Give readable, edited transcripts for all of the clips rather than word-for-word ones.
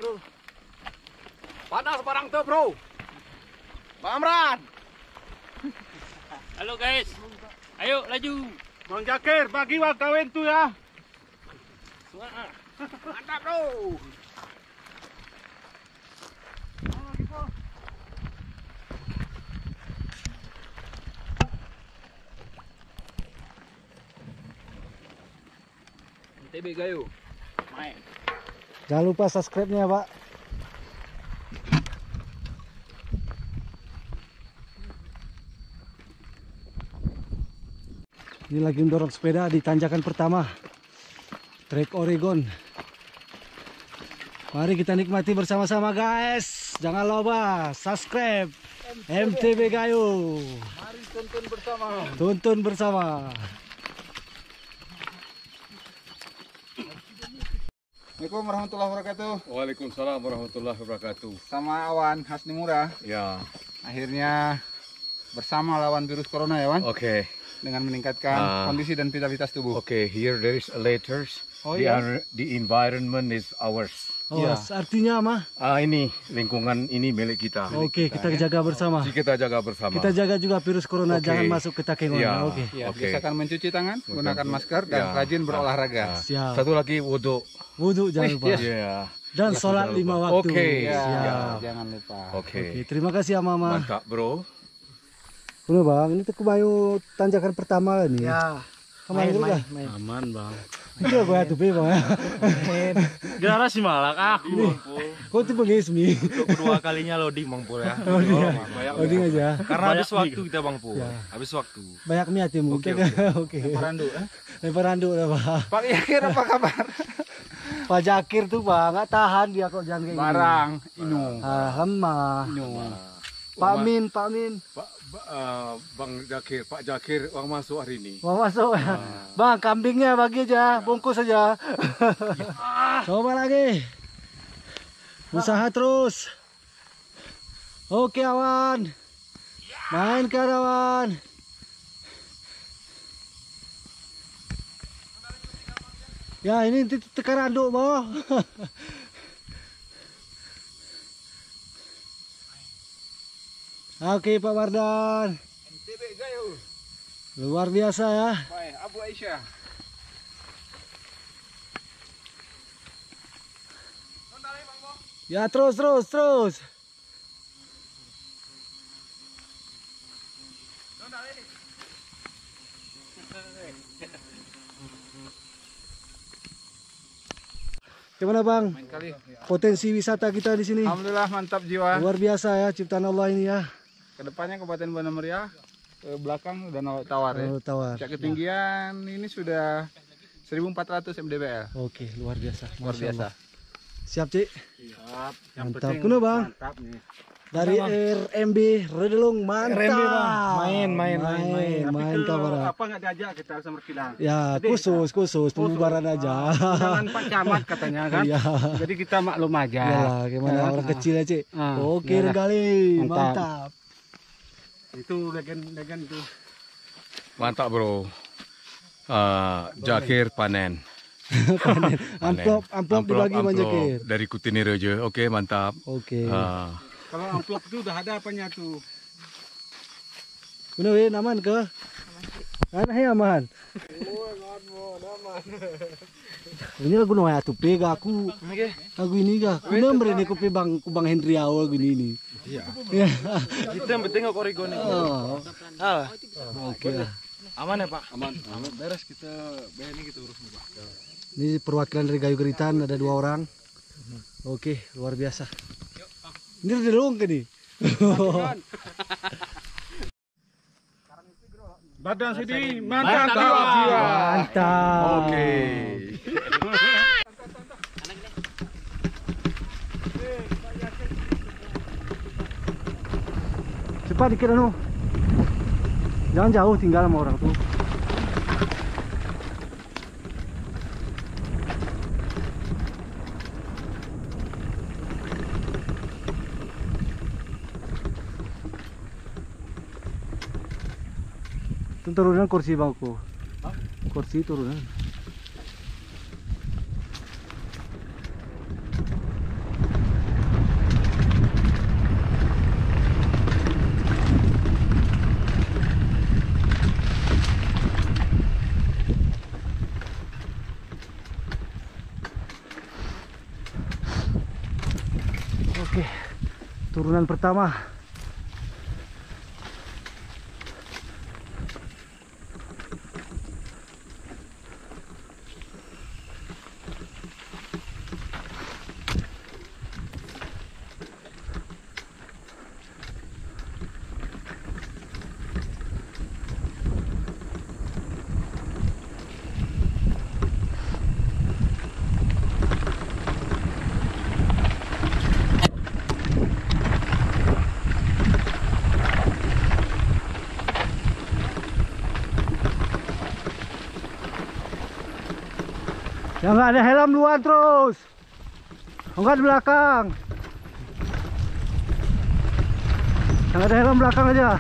bro. Panas barang tuh bro. Bang Amran. Halo guys. Ayo laju. Bang Jakir, bagi wal kawin tuh ya. Mantap bro. TB Gayo. Main. Jangan lupa subscribe-nya, Pak. Ini lagi mendorong sepeda di tanjakan pertama Trek Oregon. Mari kita nikmati bersama-sama guys. Jangan lupa subscribe MTB Gayo. Mari tonton bersama. Tonton bersama. Assalamualaikum warahmatullahi wabarakatuh. Waalaikumsalam warahmatullahi wabarakatuh. Sama Awan Hasni Murah. Ya. Akhirnya bersama lawan virus corona ya Wan. Okay. Dengan meningkatkan kondisi dan vitalitas tubuh. Okay. Here there is letters. Oh ya. The environment is ours. Oh, Ya. artinya apa? Ini lingkungan ini milik kita. Oke, kita jaga bersama. Jadi kita jaga bersama. Kita jaga juga virus corona, Oke. jangan masuk ke Takengon. Ya. Oke. Ya, Oke. biasakan mencuci tangan, gunakan masker dan Ya. rajin berolahraga. Siap. Satu lagi wudhu. Wudhu jangan lupa. Ya. Dan sholat jangan 5 lupa. waktu. Oke. Ya, Siap. jangan lupa. Oke. Oke, terima kasih ya Mama. Mantap bro. Bener Bang, ini tuh Kebayu tanjakan pertama nih. Ya. Aman dulu kah? Aman bang. Itu aku ya tuh Bang. Gara si malak aku bang Pul. Kau tuh pengismi. Untuk kedua kalinya loading bang Pul ya. Loading aja. Karena habis waktu kita bang Pul. Habis waktu. Banyak niat ya mungkin. Oke. Parandu. Lempar handuk lah Pak. Pak Yakir apa kabar? Pak Jakir tuh Bang, nggak tahan dia kok jangan kayak gini. Barang Inu. Alhamdulillah. Inu. Pak Min, Pak Min. Bang Jakir, Pak Jakir uang masuk hari ini. Mau masuk. Bang, kambingnya bagi aja, bungkus aja. Coba lagi. Usaha terus. Oke Awan. Main ke Awan. Ya ini tekan anduk bawah. Oke Pak Mardan. MTB Gayo. Luar biasa ya. Baik, Abu Aisyah. Ya terus. Gimana Bang? Main kali. Potensi wisata kita di sini Alhamdulillah mantap jiwa. luar biasa ya, ciptaan Allah ini ya. Kedepannya Kabupaten Banda Meriah ke belakang Danau Tawar ya. Oh, tawar. Sejak ketinggian ini sudah 1400 mdpl. Oke, luar biasa. Luar Masya biasa. Allah. Siap Cik. Siap. Mantap. Kuno Bang. Mantap nih. Dari RMB Redelung mantap. RMB, Bang. Main. Main kabar. Apa nggak diajak kita sama Kilang? Ya khusus pembubaran aja. Jangan Pak Camat katanya kan. Iya. Jadi kita maklum aja. Iyalah, gimana orang kecil ya Cik. Oke iyalah. kali. Mantap. Mantap. Itu legend itu. Mantap bro. Jakir panen. Amplop dibagi Bang Jakir. Dari Kutini Rejo. Oke mantap. Oke. Kalau amplop itu udah ada apanya tuh? Bener weh, aman ke? Aneh aman. Ini lagu noya tuh pega aku. Lagu ini ga. Kuna merene ku Bang Henry awal gini ini. Iya. Ya. Kita yang penting kok Oregon ini. Oh. Oke lah. Aman ya Pak? Aman. Beres kita ini kita urus dulu. Ini perwakilan dari Gayo Geritan ada 2 orang. Oke, luar biasa. Ini Redelung ke nih. Badan sini mantap jiwa. Mantap. Oke. Cepat dikit anu. Jangan jauh tinggal sama orang tuh. Itu turunan kursi bangku. Kursi turunan. Turunan pertama. Yang nggak ada helm duluan terus. Enggak di belakang. Yang ada helm belakang aja.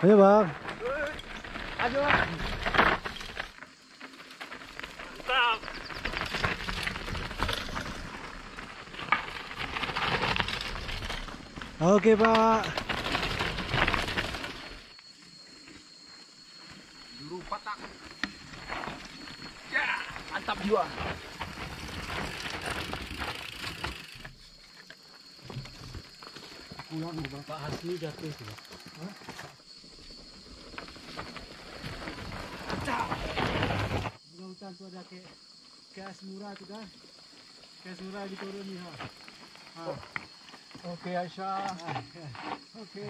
Ayo bang. Ayo. Mantap. Oke pak. Juru patak. Ya, mantap jiwa. Pulang bapak asli jatuh tuh. Hutan tuh ada kayak Asmura tuh kan. Kayak Asmura diturun nih ha. Oke Aisyah. Oke.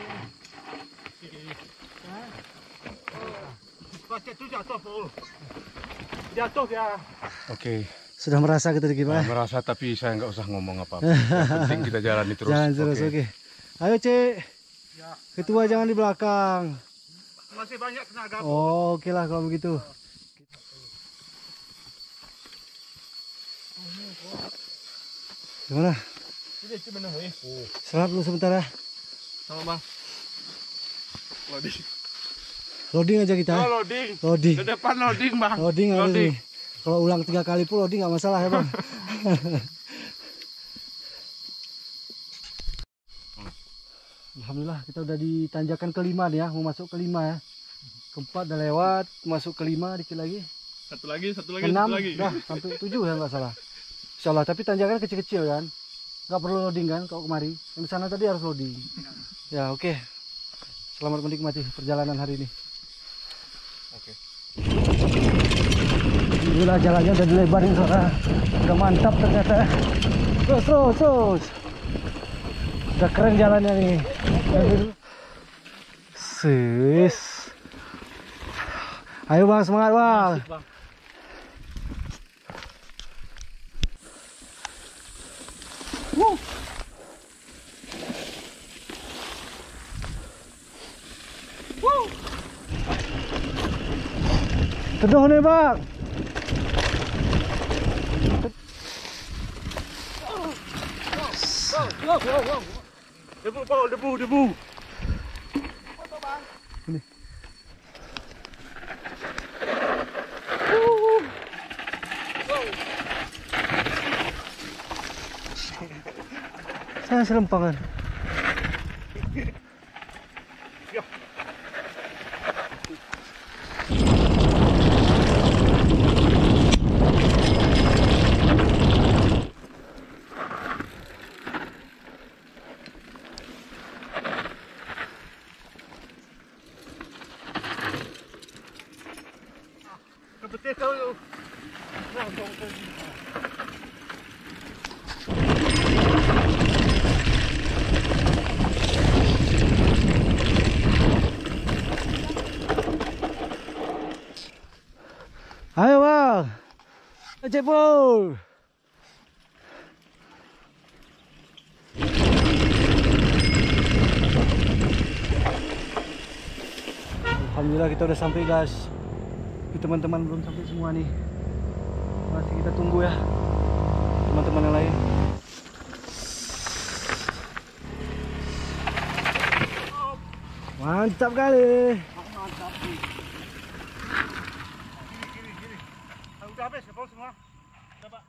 Pakai tu jatuh Paul. Jatuh ya. Oke. Sudah merasa gitu gimana? Merasa tapi saya nggak usah ngomong apa-apa. Yang penting kita jalani terus. Jalan terus, oke. Ayo Cek. Ya. Ketua jangan di belakang. Masih banyak tenaga. Oh, oke lah kalau begitu. Gimana? Ini cuma nih. Serap dulu sebentar ya. Sama Bang. Loading. Loading aja kita. Oh, loading. Loading. Ke depan loading, Bang. Loading harus nih. Kalau ulang 3 kali pun loading nggak masalah ya bang. Alhamdulillah kita udah di tanjakan kelima nih ya, mau masuk kelima ya. Keempat udah lewat, masuk kelima dikit lagi. Satu lagi, satu lagi, Enam, satu lagi. dah sampai 7 ya nggak salah. Insyaallah, tapi tanjakan kecil-kecil kan, nggak perlu loading kan kalau kemari. Yang di sana tadi harus loading. Ya oke. Selamat menikmati perjalanan hari ini. Oke. Gila jalannya udah dilebarin saudara. Udah mantap ternyata. Terus. Udah keren jalannya nih. Sis. Ayo bang, semangat bang. Teduh nih bang. Debu, Paul, debu. Ini. Saya serempangan. Kebetul kau. Ayo bang. Cepul. Alhamdulillah kita udah sampai guys. Teman-teman belum sampai semua nih. Masih kita tunggu ya teman-teman yang lain. Mantap kali. Udah habis, semua. Coba.